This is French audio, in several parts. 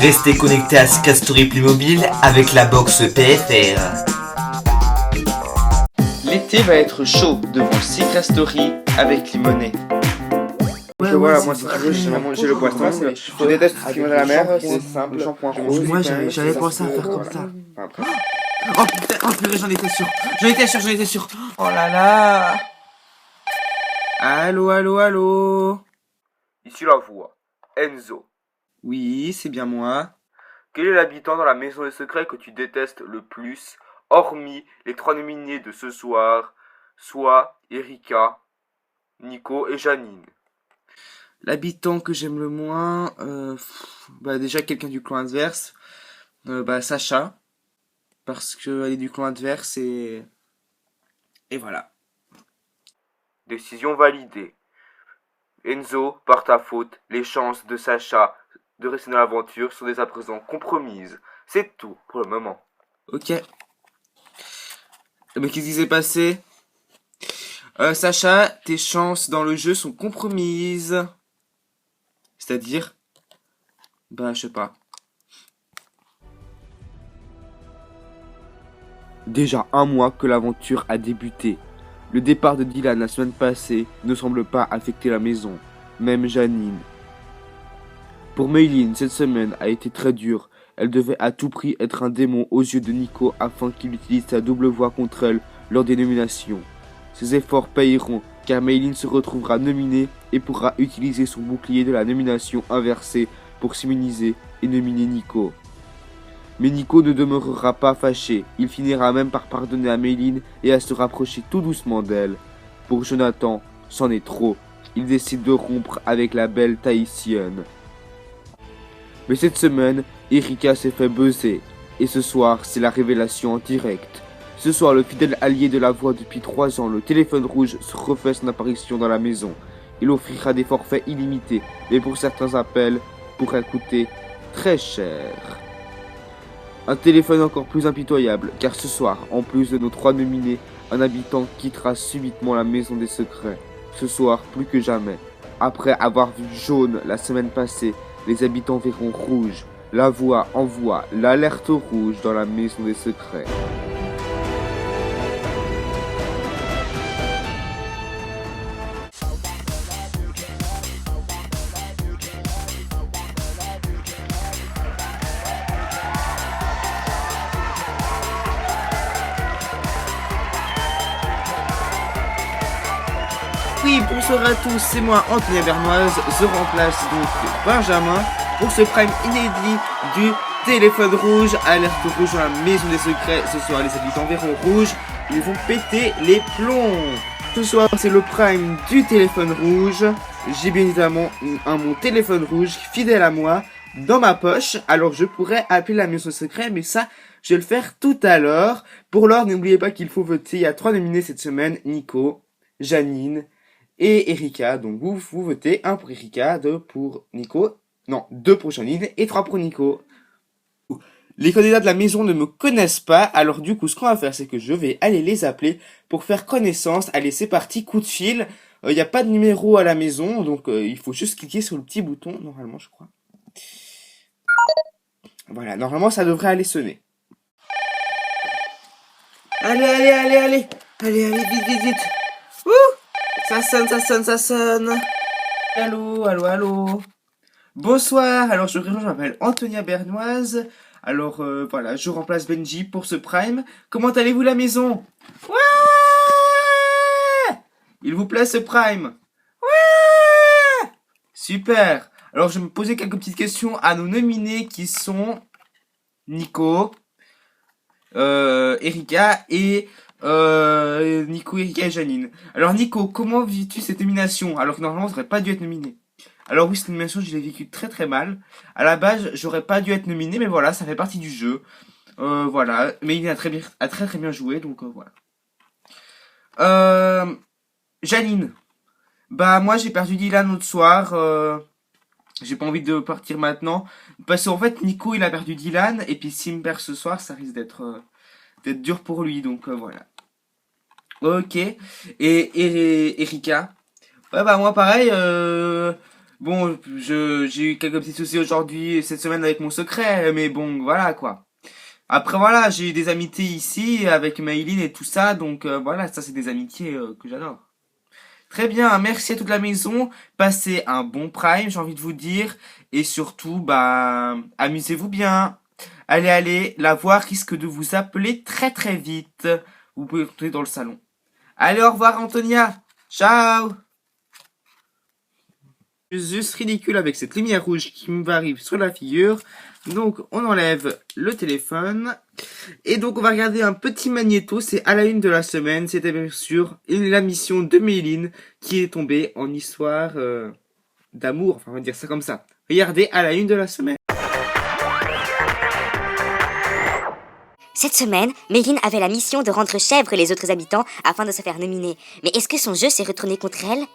Restez connectés à Scastory Playmobil avec la box PFR. L'été va être chaud devant Secret Story avec Limonet. Donc voilà, moi si tu veux, j'ai le poisson, je déteste tout ce qui va dans la mer, c'est simple. Le shampoing rose. Moi j'avais pensé à faire comme ça. Oh putain, oh purée, j'en étais sûr. Oh là là. Allô. Ici la voix, Enzo. Oui, c'est bien moi. Quel est l'habitant dans la maison des secrets que tu détestes le plus, hormis les 3 nominés de ce soir, soit Erika, Nico et Janine? L'habitant que j'aime le moins, déjà quelqu'un du clan adverse, Sacha, parce qu'elle est du clan adverse et voilà. Décision validée. Enzo, par ta faute, les chances de Sacha de rester dans l'aventure sont dès à présent compromises. C'est tout pour le moment. Ok. Mais qu'est-ce qui s'est passé? Sacha, tes chances dans le jeu sont compromises. C'est-à-dire? Je sais pas. Déjà un mois que l'aventure a débuté. Le départ de Dylan la semaine passée ne semble pas affecter la maison, même Janine. Pour Mayline, cette semaine a été très dure. Elle devait à tout prix être un démon aux yeux de Nico afin qu'il utilise sa double voix contre elle lors des nominations. Ses efforts payeront car Mayline se retrouvera nominée et pourra utiliser son bouclier de la nomination inversée pour s'immuniser et nominer Nico. Mais Nico ne demeurera pas fâché, il finira même par pardonner à Mayline et à se rapprocher tout doucement d'elle. Pour Jonathan, c'en est trop, il décide de rompre avec la belle Tahitienne. Mais cette semaine, Erika s'est fait buzzer, et ce soir, c'est la révélation en direct. Ce soir, le fidèle allié de la voix depuis 3 ans, le téléphone rouge, se refait son apparition dans la maison. Il offrira des forfaits illimités, mais pour certains appels, pourrait coûter très cher. Un téléphone encore plus impitoyable, car ce soir, en plus de nos 3 nominés, un habitant quittera subitement la maison des secrets. Ce soir, plus que jamais. Après avoir vu jaune la semaine passée, les habitants verront rouge. La voix envoie l'alerte rouge dans la maison des secrets. Oui, bonsoir à tous, c'est moi, Anthony Bernoise. Je remplace donc Benjamin pour ce prime inédit du téléphone rouge. Alerte rouge dans la maison des secrets. Ce soir, les habitants verront rouge. Ils vont péter les plombs. Ce soir, c'est le prime du téléphone rouge. J'ai bien évidemment mon téléphone rouge fidèle à moi dans ma poche. Alors, je pourrais appeler la maison des secrets, mais ça, je vais le faire tout à l'heure. Pour l'heure, n'oubliez pas qu'il faut voter. Il y a 3 nominés cette semaine. Nico, Janine et Erika. Donc vous votez 1 pour Erika, 2 pour Nico, non, 2 pour Janine et 3 pour Nico. Les candidats de la maison ne me connaissent pas, alors du coup ce qu'on va faire c'est que je vais aller les appeler pour faire connaissance. Allez, c'est parti, coup de fil. Il n'y a pas de numéro à la maison, donc il faut juste cliquer sur le petit bouton, normalement je crois. Voilà, normalement ça devrait aller sonner. Allez, vite. Ouh, ça sonne. Allô. Bonsoir, alors je m'appelle Antonia Bernoise. Alors voilà, je remplace Benji pour ce prime. Comment allez-vous la maison? Ouais! Il vous plaît ce prime? Ouais! Super! Alors je vais me poser quelques petites questions à nos nominés qui sont Nico, Erika et Nico, Erika et Janine. Alors Nico, comment vis-tu cette nomination alors que normalement j'aurais pas dû être nominé? Alors oui, cette nomination je l'ai vécue très très mal. À la base j'aurais pas dû être nominé, mais voilà, ça fait partie du jeu. Voilà, mais il a très bien joué, donc voilà. Janine, moi j'ai perdu Dylan l'autre soir. J'ai pas envie de partir maintenant parce qu'en fait Nico il a perdu Dylan et puis s'il me perd ce soir ça risque d'être dur pour lui, donc voilà. Ok. Et Erika, moi pareil, Bon, j'ai eu quelques petits soucis aujourd'hui, cette semaine avec mon secret, mais bon, voilà quoi. Après voilà, j'ai eu des amitiés ici avec Maïline et tout ça, donc voilà, ça c'est des amitiés que j'adore. Très bien, merci à toute la maison, passez un bon prime, j'ai envie de vous dire, et surtout, bah, amusez-vous bien. Allez, allez, la voix risque de vous appeler très très vite. Vous pouvez retourner dans le salon. Allez, au revoir Antonia. Ciao. Je suis juste ridicule avec cette lumière rouge qui me arrive sur la figure. Donc, on enlève le téléphone. Et donc, on va regarder un petit magnéto. C'est à la une de la semaine. C'était bien sûr la mission de Méline qui est tombée en histoire d'amour. Enfin, on va dire ça comme ça. Regardez à la une de la semaine. Cette semaine, Méline avait la mission de rendre chèvres les autres habitants afin de se faire nominer. Mais est-ce que son jeu s'est retourné contre elle?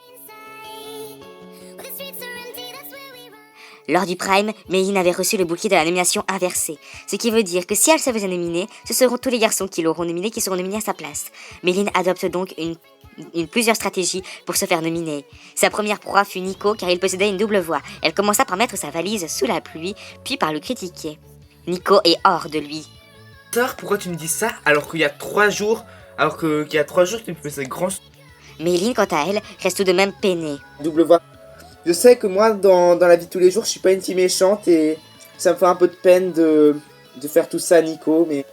Lors du Prime, Méline avait reçu le bouquet de la nomination inversée. Ce qui veut dire que si elle se faisait nominer, ce seront tous les garçons qui l'auront nominée qui seront nominés à sa place. Méline adopte donc plusieurs stratégies pour se faire nominer. Sa première proie fut Nico car il possédait une double voix. Elle commença par mettre sa valise sous la pluie, puis par le critiquer. Nico est hors de lui. Sœur, pourquoi tu me dis ça alors qu'il y a 3 jours, tu me faisais grand Méline, quant à elle, reste tout de même peinée. double voix. Je sais que moi, dans la vie de tous les jours, je suis pas une fille méchante et ça me fait un peu de peine de faire tout ça à Nico, mais...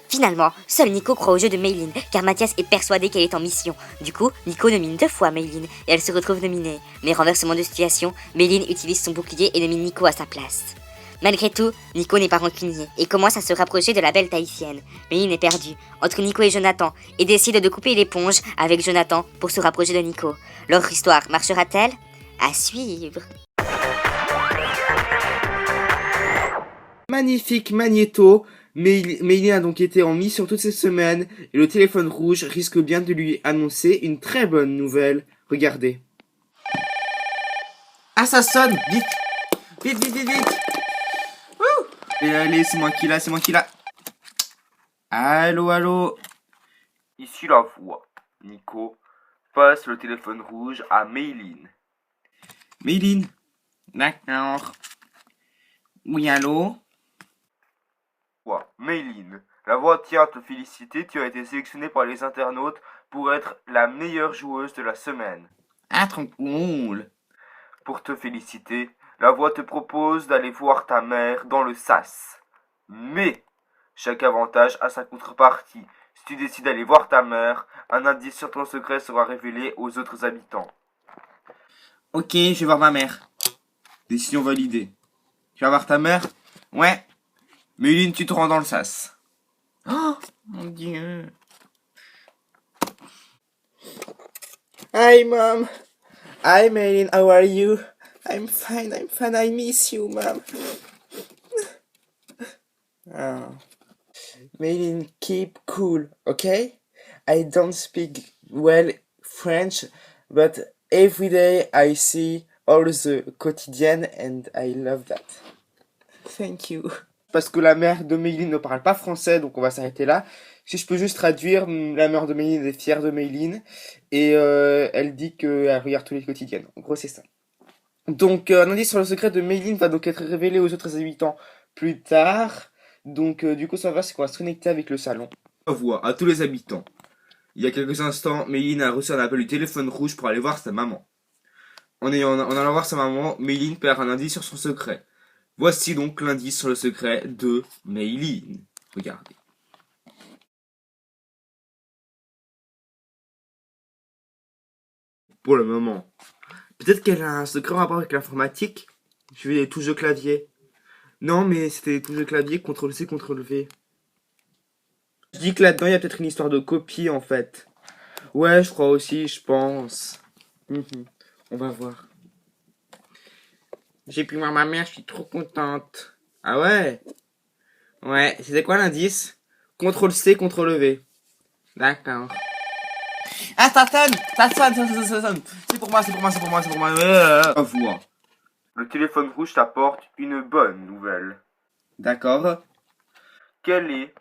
Finalement, seul Nico croit au jeu de Méline, car Mathias est persuadé qu'elle est en mission. Du coup, Nico nomine 2 fois Méline, et elle se retrouve nominée. Mais renversement de situation, Méline utilise son bouclier et nomine Nico à sa place. Malgré tout, Nico n'est pas rancunier, et commence à se rapprocher de la belle tahitienne. Méline est perdue, entre Nico et Jonathan, et décide de couper l'éponge avec Jonathan pour se rapprocher de Nico. Leur histoire marchera-t-elle? À suivre. Magnifique magnéto, mais il a donc été en mission toute cette semaine et le téléphone rouge risque bien de lui annoncer une très bonne nouvelle. Regardez. Ah, ça sonne! Vite! Vite, vite, vite, vite! Wouh! Et allez, c'est moi qui l'a. Allô, allô? Ici la voix. Nico passe le téléphone rouge à Méline. Méline. D'accord. Oui, allô? Méline, la voix tient à te féliciter, tu as été sélectionnée par les internautes pour être la meilleure joueuse de la semaine. Ah, trop cool. Pour te féliciter, la voix te propose d'aller voir ta mère dans le sas. Mais, chaque avantage a sa contrepartie. Si tu décides d'aller voir ta mère, un indice sur ton secret sera révélé aux autres habitants. Ok, je vais voir ma mère. Décision validée. Tu vas voir ta mère? Ouais. Méline, tu te rends dans le sas. Oh, mon Dieu. Hi, Mom. Hi, Méline, how are you? I'm fine, I miss you, Mom. Oh. Méline, keep cool, okay? I don't speak well French, but every day I see all the quotidienne and I love that. Thank you. Parce que la mère de Méline ne parle pas français, donc on va s'arrêter là. Si je peux juste traduire, la mère de Méline est fière de Méline et elle dit qu'elle regarde tous les quotidiennes. En gros, c'est ça. Donc, un indice sur le secret de Méline va donc être révélé aux autres habitants plus tard. Donc, du coup, ça va, c'est qu'on va se connecter avec le salon. Voix à tous les habitants. Il y a quelques instants, Méline a reçu un appel du téléphone rouge pour aller voir sa maman. En allant voir sa maman, Méline perd un indice sur son secret. Voici donc l'indice sur le secret de Méline. Regardez. Pour le moment. Peut-être qu'elle a un secret en rapport avec l'informatique. Je vais les touches de clavier. Non, mais c'était les touches de clavier, CTRL-C, CTRL-V. Je dis que là-dedans, il y a peut-être une histoire de copie, en fait. Ouais, je crois aussi, je pense. On va voir. J'ai pu voir ma mère, je suis trop contente. Ah ouais? Ouais, c'était quoi l'indice? CTRL-C, CTRL-V. D'accord. Ah, ça sonne. C'est pour moi. Voix. Le téléphone rouge t'apporte une bonne nouvelle. D'accord. Quel est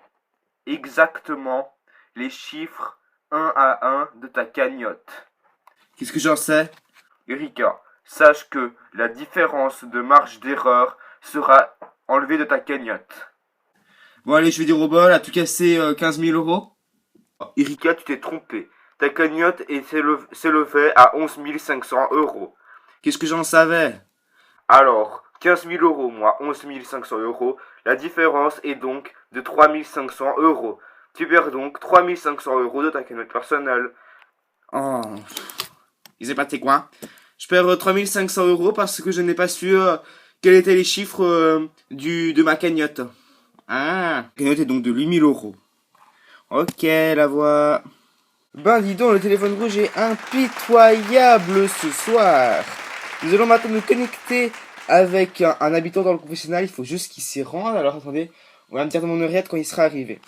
exactement les chiffres 1 à 1 de ta cagnotte? Qu'est-ce que j'en sais? Erika, sache que la différence de marge d'erreur sera enlevée de ta cagnotte. Bon allez, je vais dire au bol, à tout casser 15 000 euros. Erika, tu t'es trompé. Ta cagnotte s'élevait à 11 500 euros. Qu'est-ce que j'en savais? Alors, 15 000 euros moins 11 500 euros, la différence est donc de 3 500 euros. Tu perds donc 3 500 euros de ta cagnotte personnelle. Oh, il s'est passé quoi? Je perds 3500 euros parce que je n'ai pas su quels étaient les chiffres de ma cagnotte. Ah, la cagnotte est donc de 8000 euros. Ok, la voix. Ben dis donc, le téléphone rouge est impitoyable ce soir. Nous allons maintenant nous connecter avec un habitant dans le confessionnal. Il faut juste qu'il s'y rende. Alors attendez, on va me dire dans mon oreillette quand il sera arrivé.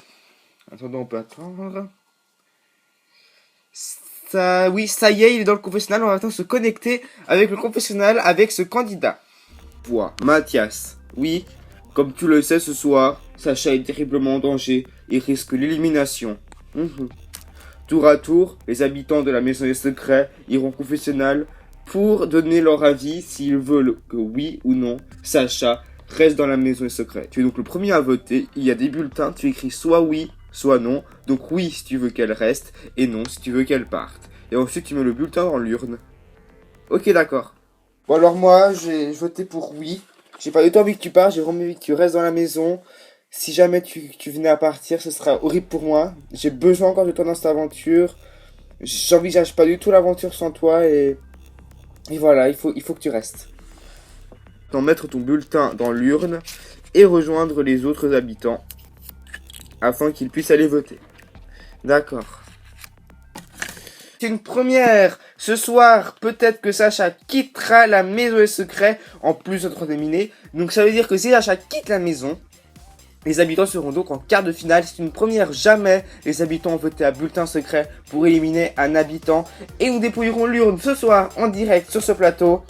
Attendez, on peut attendre. Oui, ça y est, il est dans le confessionnal. On va maintenant se connecter avec le confessionnal, avec ce candidat. Mathias. Oui, comme tu le sais ce soir, Sacha est terriblement en danger et risque l'élimination. Tour à tour, les habitants de la maison des secrets iront au confessionnal pour donner leur avis s'ils veulent que oui ou non, Sacha reste dans la maison des secrets. Tu es donc le premier à voter. Il y a des bulletins, tu écris soit oui, soit non. Donc oui si tu veux qu'elle reste et non si tu veux qu'elle parte. Et ensuite tu mets le bulletin dans l'urne. Ok, d'accord. Bon alors moi j'ai voté pour oui. J'ai pas du tout envie que tu partes, j'ai vraiment envie que tu restes dans la maison. Si jamais tu venais à partir, ce sera horrible pour moi. J'ai besoin encore de toi dans cette aventure. J'envisage pas du tout l'aventure sans toi et voilà, il faut que tu restes. T'en mettre ton bulletin dans l'urne et rejoindre les autres habitants afin qu'ils puissent aller voter. D'accord. C'est une première. Ce soir, peut-être que Sacha quittera la maison des secrets en plus de 3 éliminés. Donc ça veut dire que si Sacha quitte la maison, les habitants seront donc en quart de finale. C'est une première, jamais les habitants ont voté à bulletin secret pour éliminer un habitant. Et nous dépouillerons l'urne ce soir en direct sur ce plateau.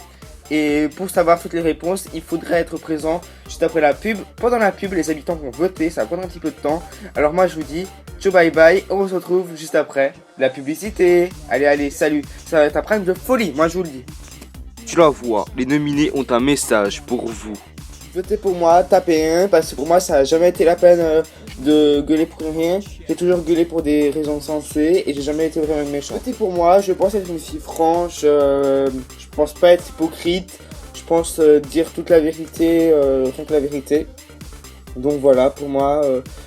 Et pour savoir toutes les réponses, il faudrait être présent juste après la pub. Pendant la pub, les habitants vont voter, ça va prendre un petit peu de temps. Alors moi je vous dis, ciao bye bye, on se retrouve juste après la publicité. Allez, salut, ça va être un prime de folie, moi je vous le dis. Tu la vois, les nominés ont un message pour vous. Votez pour moi, tapez 1, parce que pour moi ça a jamais été la peine de gueuler pour rien. J'ai toujours gueulé pour des raisons sensées et j'ai jamais été vraiment méchant. Votez pour moi, je pense être une fille franche, je pense pas être hypocrite, je pense dire toute la vérité, rien que la vérité. Donc voilà, pour moi,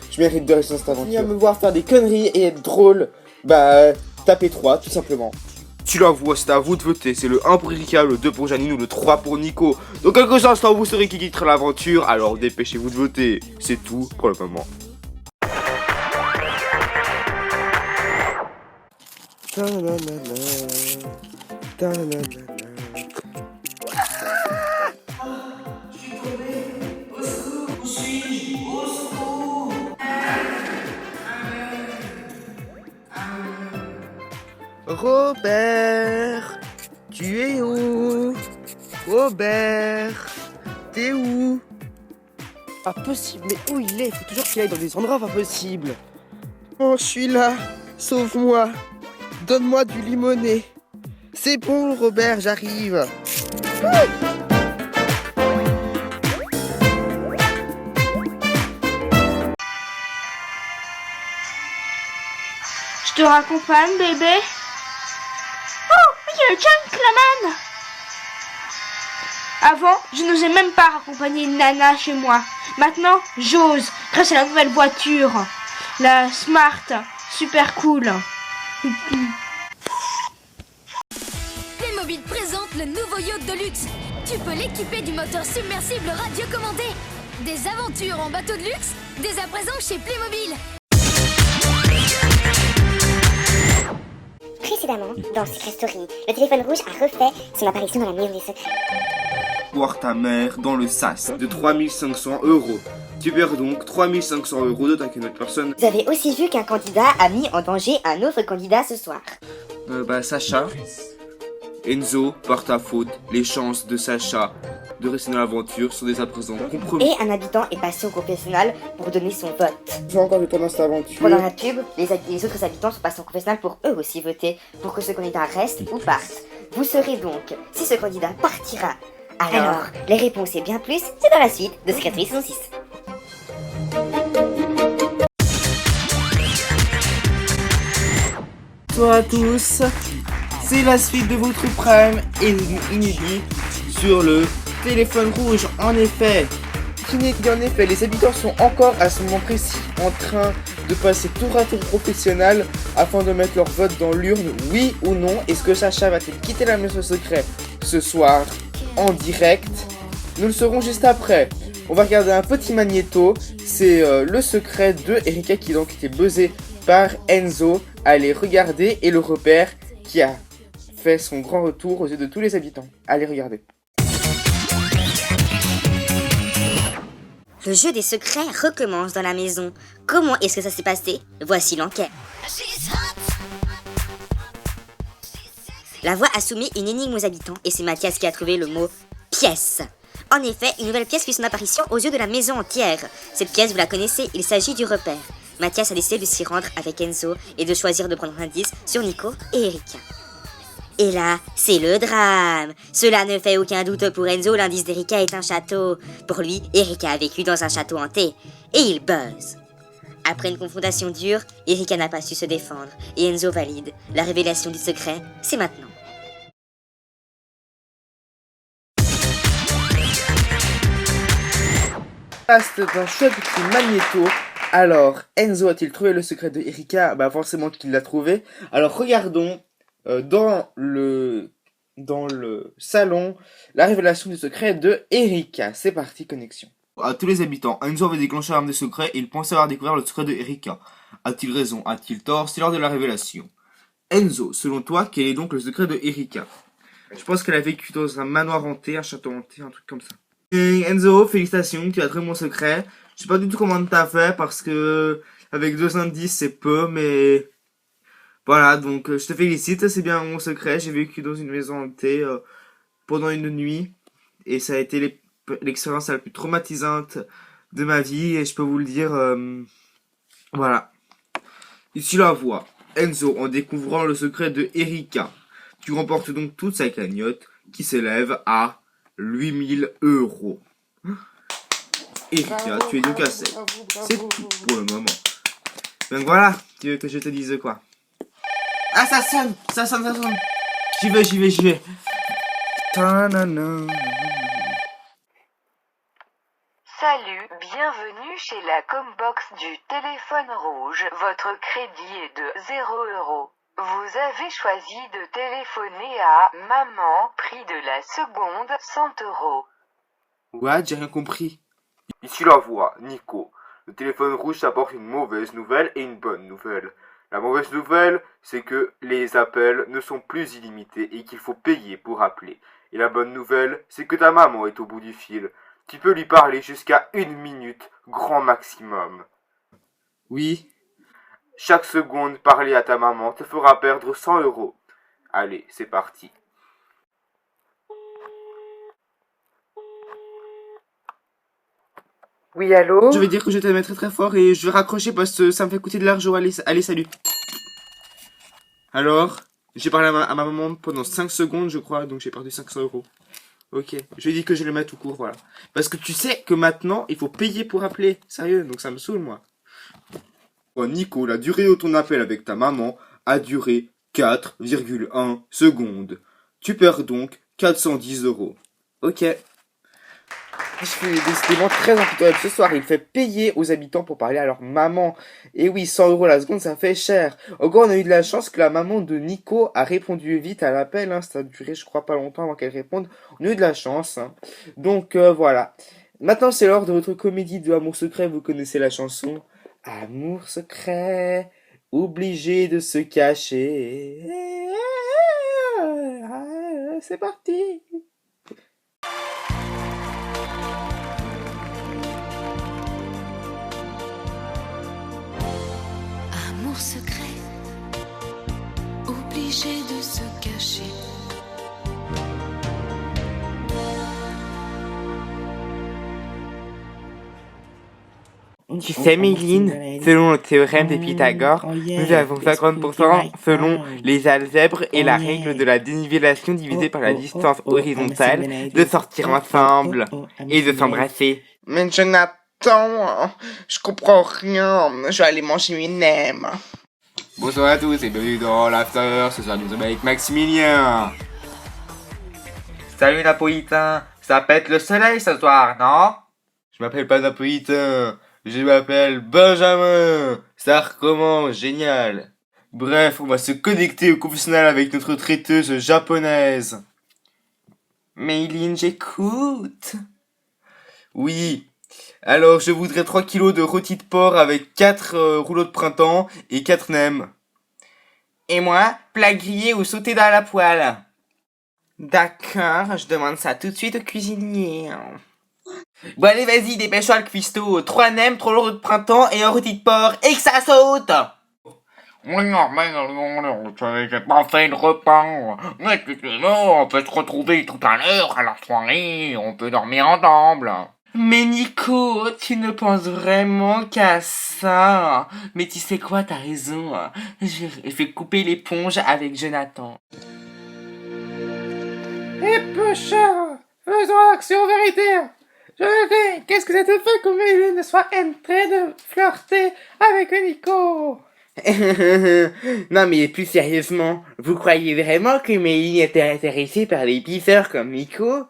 je mérite de rester dans cette aventure. Venir me voir faire des conneries et être drôle, bah tapez 3 tout simplement. Tu la vois, c'est à vous de voter. C'est le 1 pour Erika, le 2 pour Janine ou le 3 pour Nico. Dans quelques instants, vous saurez qui quittera l'aventure. Alors dépêchez-vous de voter. C'est tout pour le moment. Robert, tu es où? Robert, t'es où? Pas possible, mais où il est? Faut toujours qu'il aille dans des endroits pas possibles. Oh, je suis là, sauve-moi, donne-moi du limonée. C'est bon, Robert, j'arrive. Je te raccompagne, bébé? Oh, il y a le gentleman! Avant, je n'osais même pas raccompagner une nana chez moi. Maintenant, j'ose, grâce à la nouvelle voiture. La Smart, super cool. Playmobil présente le nouveau yacht de luxe. Tu peux l'équiper du moteur submersible radiocommandé. Des aventures en bateau de luxe, dès à présent chez Playmobil. Précédemment, dans Secret Story, le téléphone rouge a refait son apparition dans la maison des secrets. Voir ta mère dans le sas de 3500 euros. Tu perds donc 3500 euros de ta cagnotte personne. Vous avez aussi vu qu'un candidat a mis en danger un autre candidat ce soir. Sacha, Enzo, par ta faute, les chances de Sacha de rester dans l'aventure sont dès à présent compromises. Et un habitant est passé au confessionnal pour donner son vote. J'ai encore du temps dans cette aventure. Pendant la pub, les autres habitants sont passés au confessionnal pour eux aussi voter pour que ce candidat reste ou parte. vous saurez donc si ce candidat partira. Alors, les réponses et bien plus, c'est dans la suite de Secret Story saison 6. Bonsoir à tous, c'est la suite de votre prime et inédit sur le téléphone rouge. En effet, les habitants sont encore à ce moment précis en train de passer tour à tour professionnel afin de mettre leur vote dans l'urne, oui ou non. Est-ce que Sacha va-t-il quitter la maison secrète ce soir en direct? Nous le saurons juste après. On va regarder un petit magnéto, c'est le secret de Erika qui donc était buzzé par Enzo. Allez regarder, et le repère qui a fait son grand retour aux yeux de tous les habitants. Allez regarder. Le jeu des secrets recommence dans la maison. Comment est-ce que ça s'est passé? Voici l'enquête. La voix a soumis une énigme aux habitants et c'est Mathias qui a trouvé le mot « pièce ». En effet, une nouvelle pièce fit son apparition aux yeux de la maison entière. Cette pièce, vous la connaissez, il s'agit du repère. Mathias a décidé de s'y rendre avec Enzo et de choisir de prendre un indice sur Nico et Erika. Et là, c'est le drame. Cela ne fait aucun doute pour Enzo, l'indice d'Erika est un château. Pour lui, Erika a vécu dans un château hanté. Et il buzz. Après une confrontation dure, Erika n'a pas su se défendre. Et Enzo valide. La révélation du secret, c'est maintenant. Reste d'un chouette petit magnéto. Alors, Enzo a-t-il trouvé le secret de Erika? Bah forcément qu'il l'a trouvé. Alors regardons dans le salon la révélation du secret de Erika. C'est parti, connexion. À tous les habitants, Enzo avait déclenché l'arme des secrets et il pensait avoir découvert le secret de Erika. A-t-il raison? A-t-il tort? C'est l'heure de la révélation. Enzo, selon toi, quel est donc le secret de Erika? Je pense qu'elle a vécu dans un manoir hanté, un château hanté, un truc comme ça. Et Enzo, félicitations, tu as trouvé mon secret. Je sais pas du tout comment t'as fait parce que avec 2 indices c'est peu, mais voilà, donc je te félicite, c'est bien mon secret. J'ai vécu dans une maison hantée pendant une nuit et ça a été l'expérience la plus traumatisante de ma vie et je peux vous le dire, voilà. Ici la voix, Enzo, en découvrant le secret de Erika, tu remportes donc toute sa cagnotte qui s'élève à 8000 €. Erika, tu es donc à 7. C'est tout pour le moment. Donc voilà, tu veux que je te dise quoi? Ah, ça sonne. J'y vais. Ta-na-na. Salut, bienvenue chez la Combox du téléphone rouge. Votre crédit est de 0 €. Vous avez choisi de téléphoner à maman, prix de la seconde 100 €. What? J'ai rien compris. Ici la voix, Nico. Le téléphone rouge t'apporte une mauvaise nouvelle et une bonne nouvelle. La mauvaise nouvelle, c'est que les appels ne sont plus illimités et qu'il faut payer pour appeler. Et la bonne nouvelle, c'est que ta maman est au bout du fil. Tu peux lui parler jusqu'à 1 minute, grand maximum. Oui. Chaque seconde parler à ta maman te fera perdre 100 €. Allez, c'est parti. Oui, allô? Je vais dire que je t'aime très très fort et je vais raccrocher parce que ça me fait coûter de l'argent. Allez, salut. Alors, j'ai parlé à ma maman pendant 5 secondes, je crois, donc j'ai perdu 500 €. Ok, je lui ai dit que je le mets tout court, voilà. Parce que tu sais que maintenant, il faut payer pour appeler. Sérieux, donc ça me saoule, moi. Oh, Nico, la durée de ton appel avec ta maman a duré 4,1 secondes. Tu perds donc 410 €. Ok. Je suis décidément très impitoyable ce soir. Il fait payer aux habitants pour parler à leur maman. Et oui, 100 € la seconde, ça fait cher. Encore, on a eu de la chance que la maman de Nico a répondu vite à l'appel. Hein. Ça a duré, je crois, pas longtemps avant qu'elle réponde. On a eu de la chance. Hein. Donc, voilà. Maintenant, c'est l'heure de votre comédie de Amour secret. Vous connaissez la chanson. Amour secret, obligé de se cacher. C'est parti. Amour secret, obligé de se cacher. Tu sais, Méline, selon le théorème de Pythagore, nous avons 50% selon les algèbres et la règle de la dénivellation divisée par la distance horizontale de sortir ensemble et de s'embrasser. Mais Jonathan, je comprends rien. Je vais aller manger une nem. Bonsoir à tous et bienvenue dans l'After. Ce soir nous sommes avec Maximilien. Salut Napolitain, ça pète le soleil ce soir, non? Je m'appelle pas Napolitain, je m'appelle Benjamin. Ça recommence, génial. Bref, on va se connecter au confessionnal avec notre traiteuse japonaise. Méline, j'écoute. Oui. Alors, je voudrais 3 kilos de rôti de porc avec 4 rouleaux de printemps et 4 nems. Et moi, plat grillé ou sauté dans la poêle. D'accord, je demande ça tout de suite au cuisinier. Bon allez, vas-y, dépêche-toi le cuistot. 3 nems, 3 rouleaux de printemps et un rôti de porc et que ça saute. Oui, non, mais j'ai pas fait le repas. Mais on peut se retrouver tout à l'heure à la soirée, on peut dormir ensemble. Mais Nico, tu ne penses vraiment qu'à ça. Mais tu sais quoi, t'as raison. Je vais couper l'éponge avec Jonathan. Eh peu cher, faisons action vérité. Jonathan, qu'est-ce que ça te fait que Méline soit en train de flirter avec Nico? Non mais plus sérieusement, vous croyez vraiment que Méline était intéressée par les pisseurs comme Nico?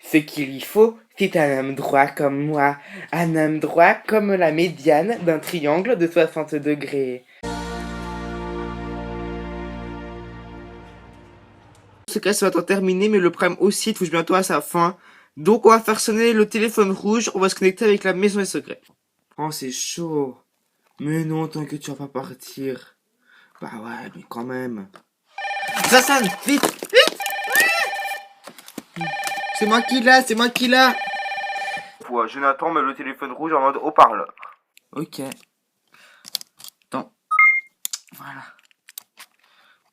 Ce qu'il lui faut, c'est un homme droit comme moi. Un homme droit comme la médiane d'un triangle de 60 degrés. Ce cas va terminé, mais le prime aussi touche bientôt à sa fin. Donc on va faire sonner le téléphone rouge, on va se connecter avec la maison des secrets. Oh c'est chaud. Mais non, tant que tu vas pas partir. Bah ouais, mais quand même. Ça sonne, vite, vite. C'est moi qui l'a, c'est moi qui l'a. Jonathan met le téléphone rouge en mode haut-parleur. Ok. Attends. Voilà.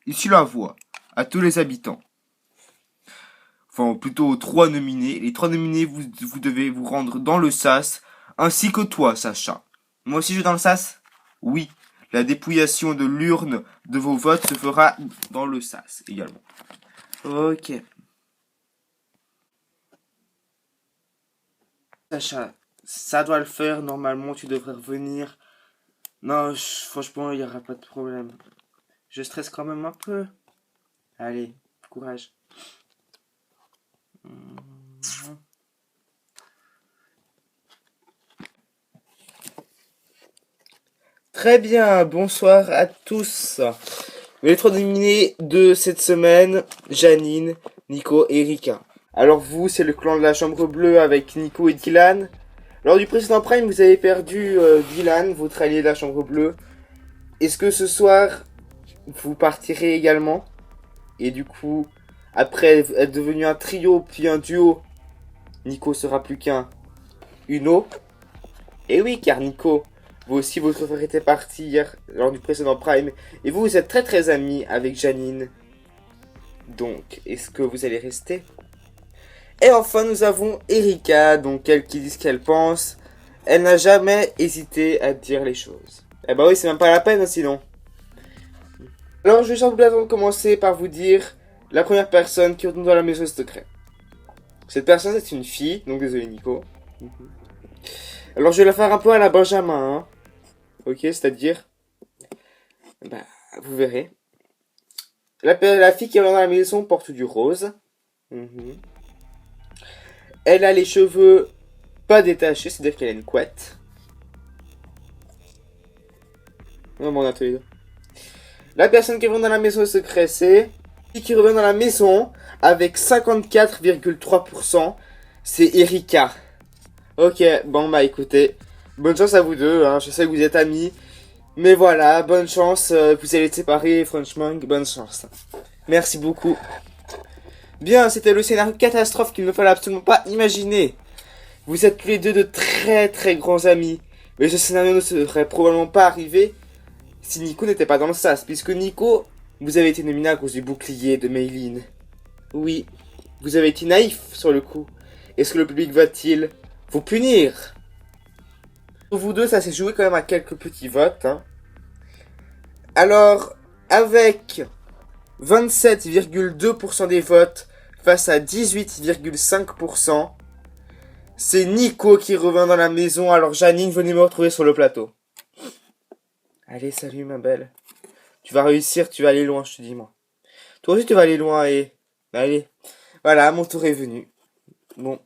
Ici la voix à tous les habitants. Enfin, plutôt 3 nominés. Les 3 nominés, vous devez vous rendre dans le sas, ainsi que toi, Sacha. Moi aussi, je vais dans le sas? Oui. La dépouillation de l'urne de vos votes se fera dans le sas également. Ok. Sacha, ça doit le faire. Normalement, tu devrais revenir. Non, franchement, il n'y aura pas de problème. Je stresse quand même un peu. Allez, courage. Très bien, bonsoir à tous. Les 3 nominés de cette semaine, Janine, Nico et Erika. Alors vous, c'est le clan de la chambre bleue avec Nico et Dylan. Lors du précédent prime, vous avez perdu Dylan, votre allié de la chambre bleue. Est-ce que ce soir, vous partirez également? Et du coup, après être devenu un trio puis un duo, Nico sera plus qu'un Uno. Et oui, car Nico, vous aussi votre frère était parti hier lors du précédent prime. Et vous êtes très très amis avec Janine. Donc, est-ce que vous allez rester? Et enfin, nous avons Erika, donc elle qui dit ce qu'elle pense. Elle n'a jamais hésité à dire les choses. Eh bah oui, c'est même pas la peine sinon. Alors, je vais simplement avant de commencer par vous dire la première personne qui retourne dans la maison secrète. Cette personne, c'est une fille, donc désolé Nico. Alors, je vais la faire un peu à la Benjamin, hein. Ok, c'est-à-dire... Bah, vous verrez. La fille qui est dans la maison porte du rose. Elle a les cheveux pas détachés, c'est-à-dire qu'elle a une couette. Non, bon, on a tous les deux. La personne qui revient dans la maison secrète, c'est... qui revient dans la maison avec 54,3%, c'est Erika. Ok, bon bah écoutez, bonne chance à vous deux, hein. Je sais que vous êtes amis, mais voilà, bonne chance, vous allez être séparés, franchement, bonne chance. Merci beaucoup. Bien, c'était le scénario catastrophe qu'il ne fallait absolument pas imaginer. Vous êtes tous les deux de très très grands amis, mais ce scénario ne serait probablement pas arrivé si Nico n'était pas dans le sas, puisque Nico, vous avez été nominé à cause du bouclier de Méline. Oui, vous avez été naïf sur le coup. Est-ce que le public va-t-il vous punir? Pour vous deux, ça s'est joué quand même à quelques petits votes. Hein. Alors, avec 27,2% des votes face à 18,5%, c'est Nico qui revient dans la maison. Alors Janine, venez me retrouver sur le plateau. Allez, salut ma belle. Tu vas réussir, tu vas aller loin, je te dis moi. Toi aussi tu vas aller loin et... Allez. Voilà, mon tour est venu. Bon,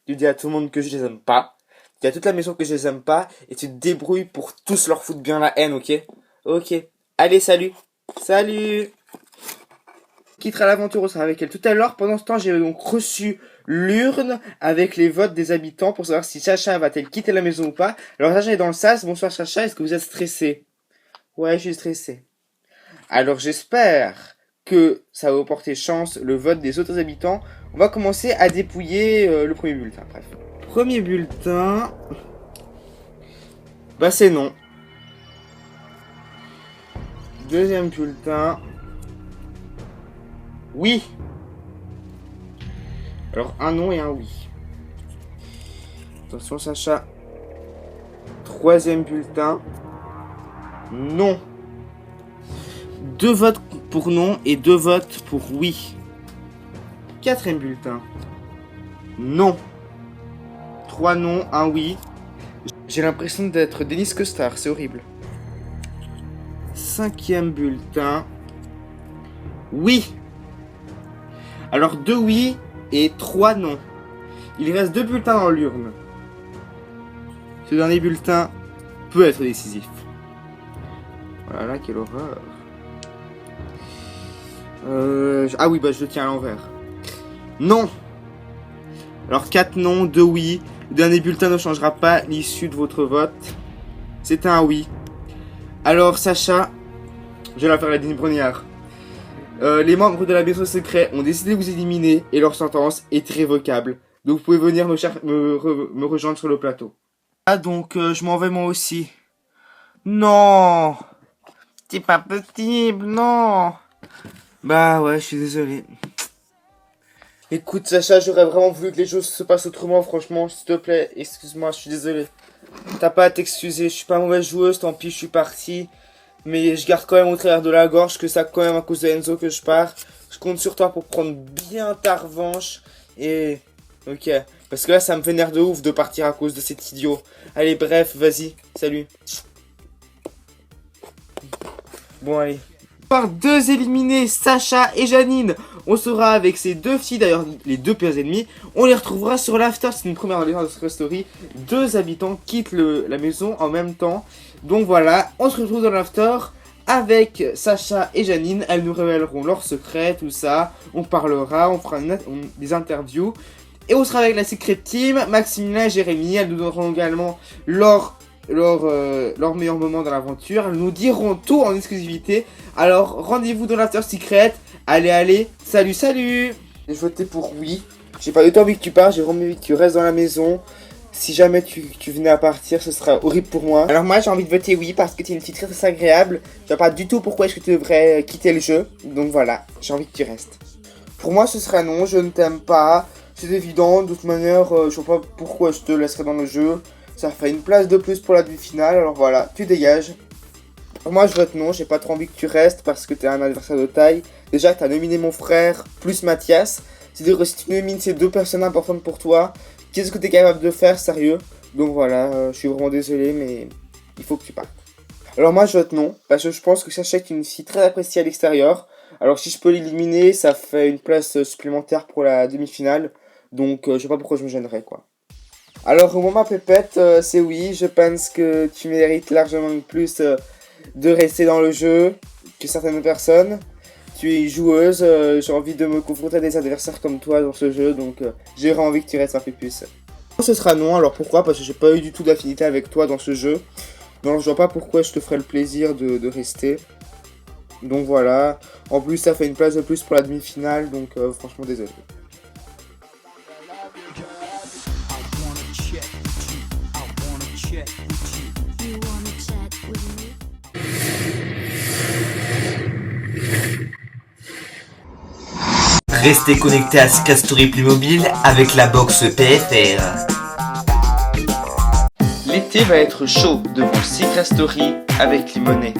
tu dis à tout le monde que je les aime pas. Tu dis à toute la maison que je les aime pas. Et tu te débrouilles pour tous leur foutre bien la haine, ok? Ok. Allez, salut. Salut. Quittera l'aventure, on sera avec elle tout à l'heure. Pendant ce temps, j'ai donc reçu l'urne avec les votes des habitants pour savoir si Chacha va-t-elle quitter la maison ou pas. Alors Chacha est dans le sas. Bonsoir Chacha, est-ce que vous êtes stressé? Ouais, je suis stressé. Alors j'espère que ça va vous porter chance le vote des autres habitants. On va commencer à dépouiller le premier bulletin. Bref. Premier bulletin. Bah c'est non. Deuxième bulletin. Oui. Alors un non et un oui. Attention Sacha. Troisième bulletin. Non. 2 votes pour non et 2 votes pour oui. Quatrième bulletin. Non. 3 non, 1 oui. J'ai l'impression d'être Denis Costard, c'est horrible. Cinquième bulletin. Oui. Alors 2 oui et 3 non. Il reste 2 bulletins dans l'urne. Ce dernier bulletin peut être décisif. Voilà, quelle horreur. Ah oui, bah je le tiens à l'envers. Non. Alors 4 non, 2 oui. Le dernier bulletin ne changera pas l'issue de votre vote. C'est un oui. Alors Sacha, je vais la faire la Denis Brognard. Les membres de la maison secret ont décidé de vous éliminer et leur sentence est irrévocable. Donc vous pouvez venir me rejoindre sur le plateau. Ah donc je m'en vais moi aussi. Non. C'est pas possible, non. Bah ouais, je suis désolé. Écoute Sacha, j'aurais vraiment voulu que les choses se passent autrement, franchement, s'il te plaît, excuse-moi, je suis désolé. T'as pas à t'excuser, je suis pas mauvaise joueuse, tant pis, je suis parti. Mais je garde quand même au travers de la gorge que ça quand même à cause de Enzo que je pars. Je compte sur toi pour prendre bien ta revanche. Et... ok, parce que là ça me vénère de ouf de partir à cause de cet idiot. Allez bref, vas-y, salut. Bon allez. Par 2 éliminés, Sacha et Janine. On sera avec ces 2 filles, d'ailleurs les 2 pires ennemis. On les retrouvera sur l'after, c'est une première dans l'histoire de Secret Story. 2 habitants quittent la maison en même temps. Donc voilà, on se retrouve dans l'after avec Sacha et Janine. Elles nous révéleront leurs secrets, tout ça. On parlera, on fera des interviews. Et on sera avec la Secret Team, Maximilien et Jérémy. Elles nous donneront également leur meilleur moment dans l'aventure. Elles nous diront tout en exclusivité. Alors rendez-vous dans l'after secret. Allez, salut. J'ai voté pour oui. J'ai pas du tout envie que tu partes, j'ai vraiment envie que tu restes dans la maison. Si jamais tu venais à partir, ce sera horrible pour moi. Alors moi j'ai envie de voter oui parce que tu es une fille très très agréable. Je vois pas du tout pourquoi est-ce que tu devrais quitter le jeu. Donc voilà, j'ai envie que tu restes. Pour moi ce sera non, je ne t'aime pas. C'est évident, de toute manière, je vois pas pourquoi je te laisserai dans le jeu. Ça fait une place de plus pour la demi-finale, alors voilà, tu dégages. Pour moi je vote non, j'ai pas trop envie que tu restes parce que t'es un adversaire de taille. Déjà t'as nominé mon frère plus Mathias. C'est-à-dire que si tu nomines ces 2 personnes importantes pour toi, qu'est-ce que t'es capable de faire, sérieux? Donc voilà, je suis vraiment désolé mais il faut que tu partes. Alors moi je vote non, parce que je pense que Sacha est une fille très appréciée à l'extérieur. Alors si je peux l'éliminer, ça fait une place supplémentaire pour la demi-finale. Donc je sais pas pourquoi je me gênerais quoi. Alors au moment pépette, c'est oui, je pense que tu mérites largement plus de rester dans le jeu que certaines personnes. Tu es joueuse, j'ai envie de me confronter à des adversaires comme toi dans ce jeu, donc j'ai envie que tu restes un peu plus. Ce sera non, alors pourquoi? Parce que j'ai pas eu du tout d'affinité avec toi dans ce jeu. Donc je vois pas pourquoi je te ferais le plaisir de rester. Donc voilà, en plus ça fait une place de plus pour la demi-finale, donc franchement désolé. Restez connectés à Secret Story Playmobil avec la box PFR. Les Thé va être chaud devant Secret Story avec Limonet.